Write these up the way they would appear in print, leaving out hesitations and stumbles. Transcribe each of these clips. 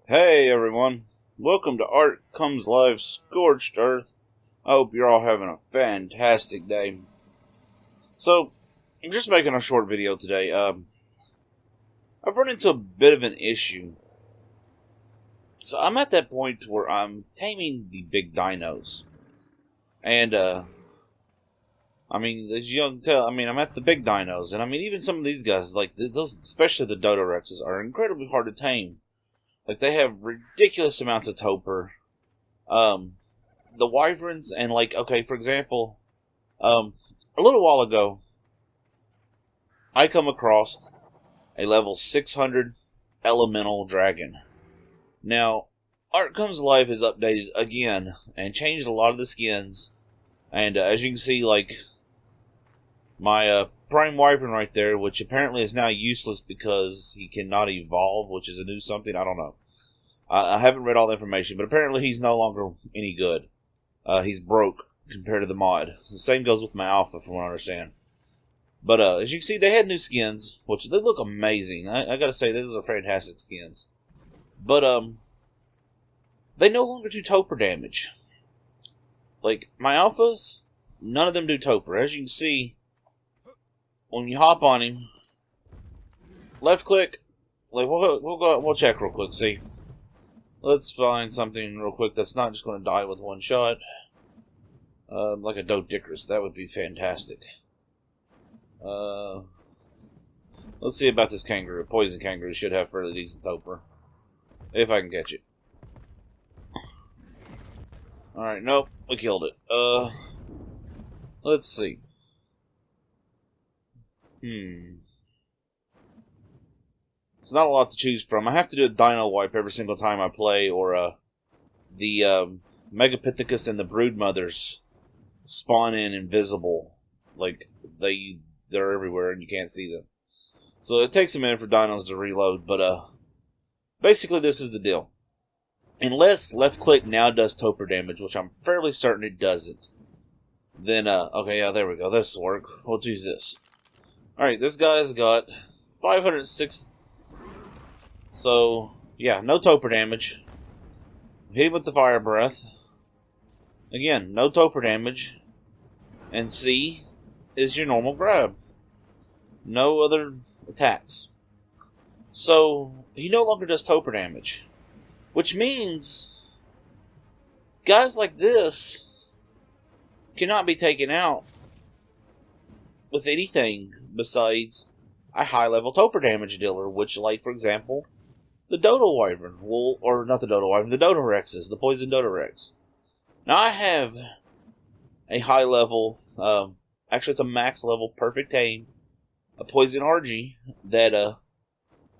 Hey everyone, welcome to Art Comes Live Scorched Earth. I hope you're all having a fantastic day. So, I'm just making a short video today. I've run into a bit of an issue. So I'm at that point where I'm taming the big dinos. And, I mean, as you can tell, I'm at the big dinos. And even some of these guys, like those, especially the Dodorexes, are incredibly hard to tame. Like, they have ridiculous amounts of toper. The wyverns, and okay, for example, a little while ago, I come across a level 600 elemental dragon. Now, Art Comes Alive has updated again and changed a lot of the skins. And as you can see, my prime wyvern right there, which apparently is now useless because he cannot evolve, which is a new something, I don't know. I haven't read all the information, but apparently he's no longer any good. He's broke compared to the mod. The same goes with my alpha, from what I understand. But as you can see, they had new skins, which they look amazing. I gotta say, these are fantastic skins. But they no longer do toper damage. Like, my alphas, none of them do toper. As you can see, when you hop on him, left click, we'll check real quick, see. Let's find something real quick that's not just going to die with one shot. Like a Dodicris, that would be fantastic. Let's see about this kangaroo. Poison kangaroo should have fairly decent toper. If I can catch it. Alright, nope, we killed it. Let's see. It's not a lot to choose from. I have to do a dino wipe every single time I play, or the Megapithecus and the Broodmothers spawn in invisible. Like, they're everywhere and you can't see them. So it takes a minute for dinos to reload, but basically this is the deal. Unless left click now does toper damage, which I'm fairly certain it doesn't, then, okay, yeah, there we go. This will work. We'll choose this. Alright, this guy's got 506. So, yeah, no toper damage. Hit him with the fire breath. Again, no toper damage. And C is your normal grab. No other attacks. So, he no longer does toper damage. Which means, guys like this cannot be taken out with anything besides a high-level toper damage dealer, which, like, for example, the Dodo Wyvern, or not the Dodo Wyvern, the Dodorexes, the Poison Dodorex. Now, I have a high level, actually it's a max level perfect tame, a Poison RG, that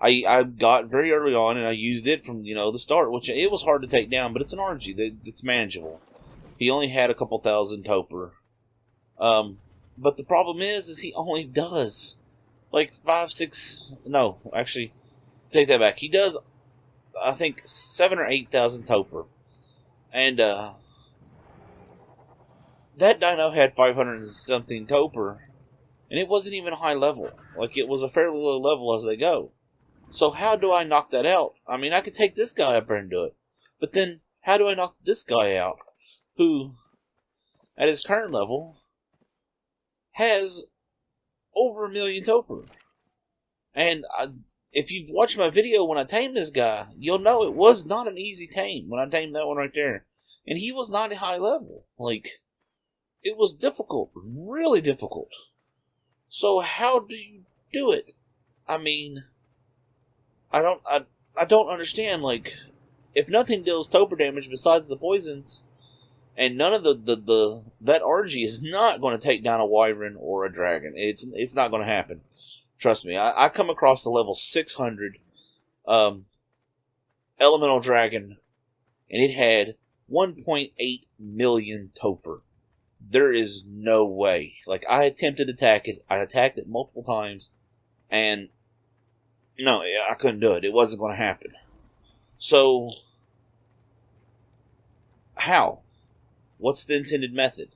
I got very early on, and I used it from, the start, which it was hard to take down, but it's an RG, it's manageable. He only had a couple thousand toper. But the problem is he only does, like, 5, 6, no, actually, take that back. He does, I think, 7 or 8,000 toper. And, that dino had 500 and something toper. And it wasn't even high level. Like, it was a fairly low level as they go. So how do I knock that out? I could take this guy up there and do it. But then, how do I knock this guy out? Who, at his current level, has over 1 million toper. And if you've watched my video when I tamed this guy, you'll know it was not an easy tame when I tamed that one right there. And he was not a high level. Like, it was difficult. Really difficult. So how do you do it? I don't understand. Like, if nothing deals toper damage besides the poisons, and none of that RG is not going to take down a wyvern or a dragon. It's not going to happen. Trust me, I come across the level 600 elemental dragon, and it had 1.8 million toper. There is no way. Like, I attempted to attack it. I attacked it multiple times, and no, I couldn't do it. It wasn't going to happen. So, how? What's the intended method?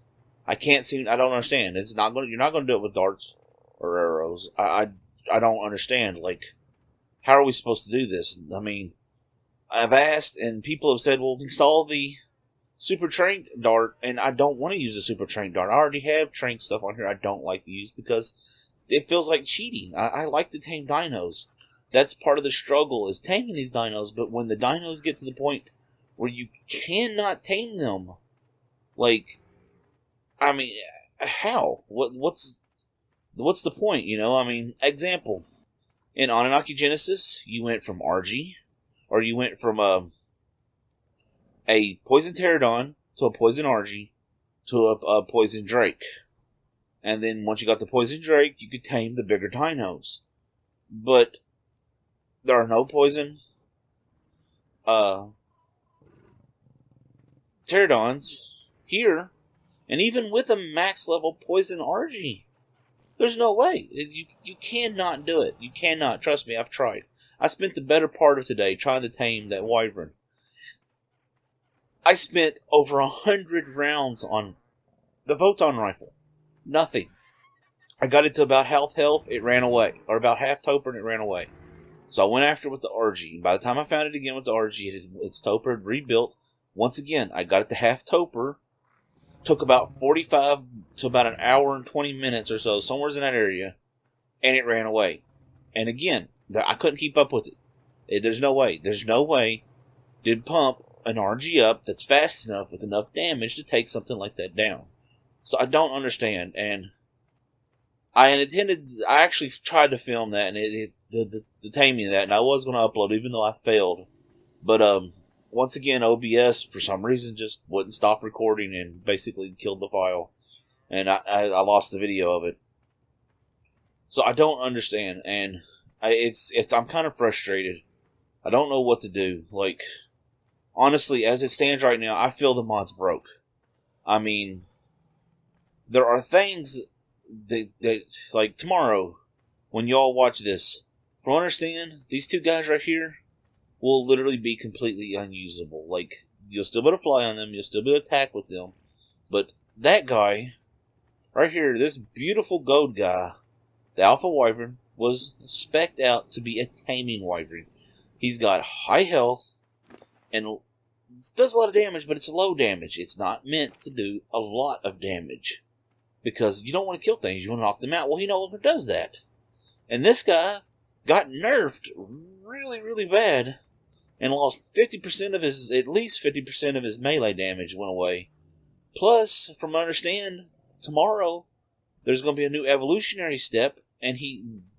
I don't understand. You're not going to do it with darts or arrows. I don't understand. Like, how are we supposed to do this? I've asked, and people have said, well, install the Super Tranq Dart, and I don't want to use the Super Tranq Dart. I already have Tranq stuff on here I don't like to use because it feels like cheating. I like to tame dinos. That's part of the struggle, is taming these dinos, but when the dinos get to the point where you cannot tame them, like, I mean, how? What's the point, you know? I mean, example, in Anunnaki Genesis, you went from RG, or you went from a poison pterodon to a poison RG to a poison drake. And then once you got the poison drake, you could tame the bigger dinos. But there are no poison pterodons here, and even with a max level poison RG, there's no way. You cannot do it. You cannot. Trust me, I've tried. I spent the better part of today trying to tame that wyvern. I spent over 100 rounds on the Photon rifle. Nothing. I got it to about half health, it ran away. Or about half toper, and it ran away. So I went after it with the RG. By the time I found it again with the RG, its toper had rebuilt. Once again, I got it to half toper. Took about 45 to about an hour and 20 minutes or so, somewhere in that area. And it ran away. And again, I couldn't keep up with it. There's no way. There's no way to pump an RG up that's fast enough with enough damage to take something like that down. So I don't understand. And I actually tried to film that, and the taming of that, and I was going to upload even though I failed. But once again, OBS for some reason just wouldn't stop recording and basically killed the file, and I lost the video of it. So I don't understand, and I'm kind of frustrated. I don't know what to do. Like, honestly, as it stands right now, I feel the mod's broke. I mean, there are things that like tomorrow, when y'all watch this, from what I understand, these two guys right here will literally be completely unusable. Like, you'll still be able to fly on them, you'll still be able to attack with them, but that guy right here, this beautiful gold guy, the Alpha Wyvern, was spec'd out to be a taming wyvern. He's got high health and does a lot of damage, but it's low damage. It's not meant to do a lot of damage, because you don't want to kill things, you want to knock them out. Well, he no longer does that. And this guy got nerfed really, really bad, and lost 50% of his, at least 50% of his melee damage went away. Plus, from what I understand, tomorrow there's going to be a new evolutionary step, and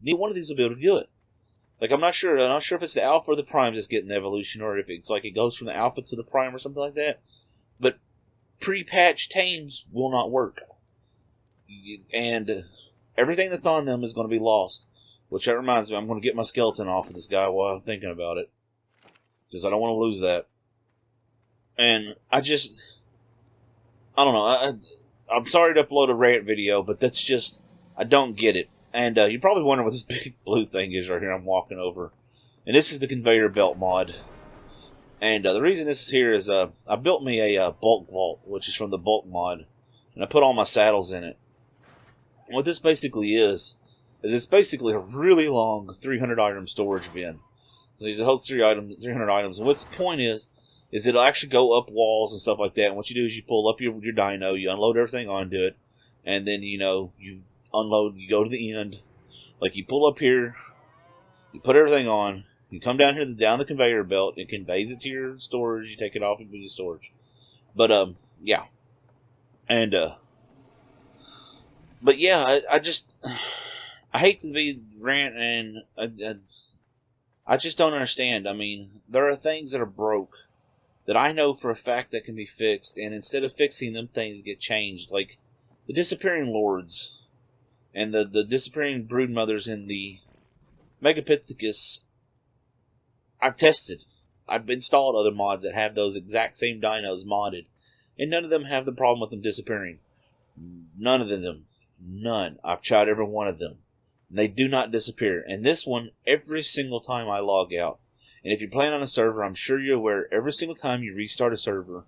neither one of these will be able to do it. Like, I'm not sure if it's the Alpha or the Prime that's getting the evolution, or if it's like it goes from the Alpha to the Prime or something like that. But pre-patch tames will not work. And everything that's on them is going to be lost. Which that reminds me, I'm going to get my skeleton off of this guy while I'm thinking about it, because I don't want to lose that. And I don't know. I'm sorry to upload a Rant video, but that's just, I don't get it. And you're probably wondering what this big blue thing is right here I'm walking over. And this is the Conveyor Belt mod. And the reason this is here is I built me a bulk vault, which is from the bulk mod. And I put all my saddles in it. And what this basically is it's basically a really long 300 item storage bin. So it holds 300 items. And what's the point is it'll actually go up walls and stuff like that. And what you do is you pull up your dino, you unload everything onto it, and then, you unload, you go to the end. Like, you pull up here, you put everything on, you come down here, down the conveyor belt, it conveys it to your storage, you take it off and put it in storage. But, yeah. And, but yeah, I hate to be ranting, and I just don't understand. I mean, there are things that are broke that I know for a fact that can be fixed, and instead of fixing them, things get changed. Like the disappearing lords and the disappearing brood mothers in the Megapithecus. I've tested. I've installed other mods that have those exact same dinos modded, and none of them have the problem with them disappearing. None of them. None. I've tried every one of them. They do not disappear. And this one, every single time I log out, and if you're playing on a server, I'm sure you're aware, every single time you restart a server,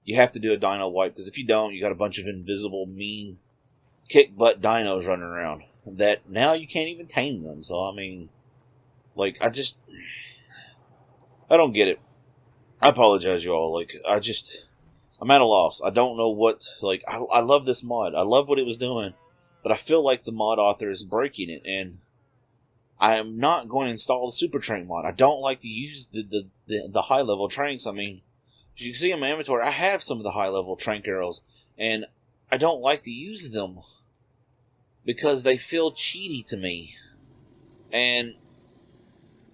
you have to do a dino wipe, because if you don't, you got a bunch of invisible, mean, kick-butt dinos running around that now you can't even tame them. So, I mean, like, I don't get it. I apologize, y'all. Like, I'm at a loss. I don't know what, like, I love this mod. I love what it was doing, but I feel like the mod author is breaking it, and I am not going to install the Super Tranq mod. I don't like to use the high level Tranks. I mean, as you can see in my inventory, I have some of the high level Tranq-Arrows, and I don't like to use them because they feel cheaty to me. And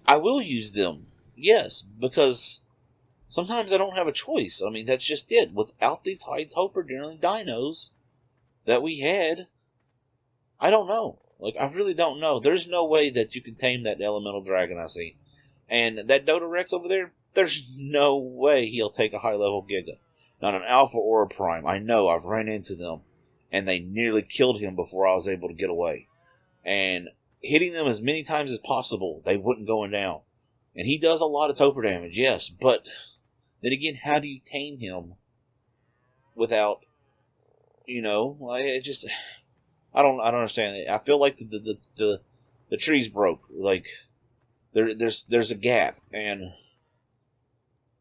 I will use them, yes, because sometimes I don't have a choice. I mean, that's just it. Without these high Topper dinos that we had, I don't know. Like, I really don't know. There's no way that you can tame that elemental dragon I see. And that Dodo Rex over there, there's no way he'll take a high level Giga. Not an Alpha or a Prime. I know, I've ran into them. And they nearly killed him before I was able to get away. And hitting them as many times as possible, they wouldn't go down. And he does a lot of Topper damage, yes, but then again, how do you tame him without, I don't understand it. I feel like the tree's broke. Like there's a gap, and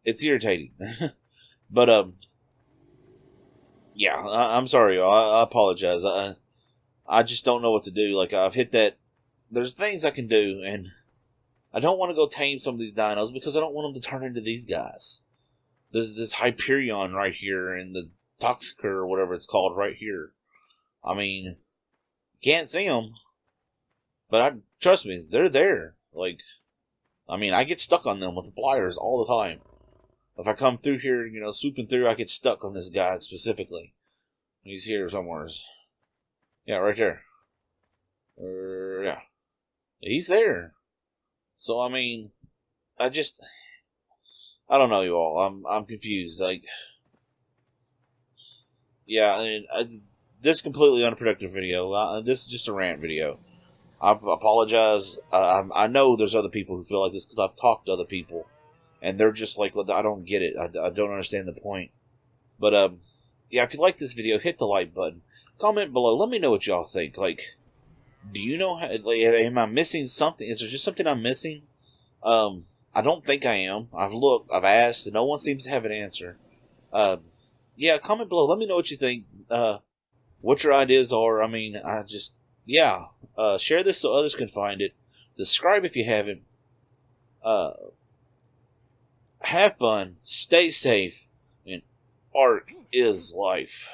it's irritating. But yeah, I'm sorry. I apologize. I just don't know what to do. Like, I've hit that. There's things I can do, and I don't want to go tame some of these dinos because I don't want them to turn into these guys. There's this Hyperion right here, and the Toxicer or whatever it's called right here. I mean, can't see them, but trust me, they're there. Like, I mean, I get stuck on them with the flyers all the time. If I come through here, swooping through, I get stuck on this guy specifically. He's here somewhere. Yeah, right there. Yeah. He's there. So, I mean, I don't know, you all. I'm confused. Like, yeah, this is completely unproductive video. This is just a rant video. I apologize. I know there's other people who feel like this because I've talked to other people, and they're just like, well, I don't get it. I don't understand the point. But yeah, if you like this video, hit the like button. Comment below. Let me know what y'all think. Like, do you know how? Like, am I missing something? Is there just something I'm missing? I don't think I am. I've looked. I've asked, and no one seems to have an answer. Yeah, comment below. Let me know what you think. What your ideas are. I mean, yeah. Share this so others can find it. Subscribe if you haven't. Have fun. Stay safe. And art is life.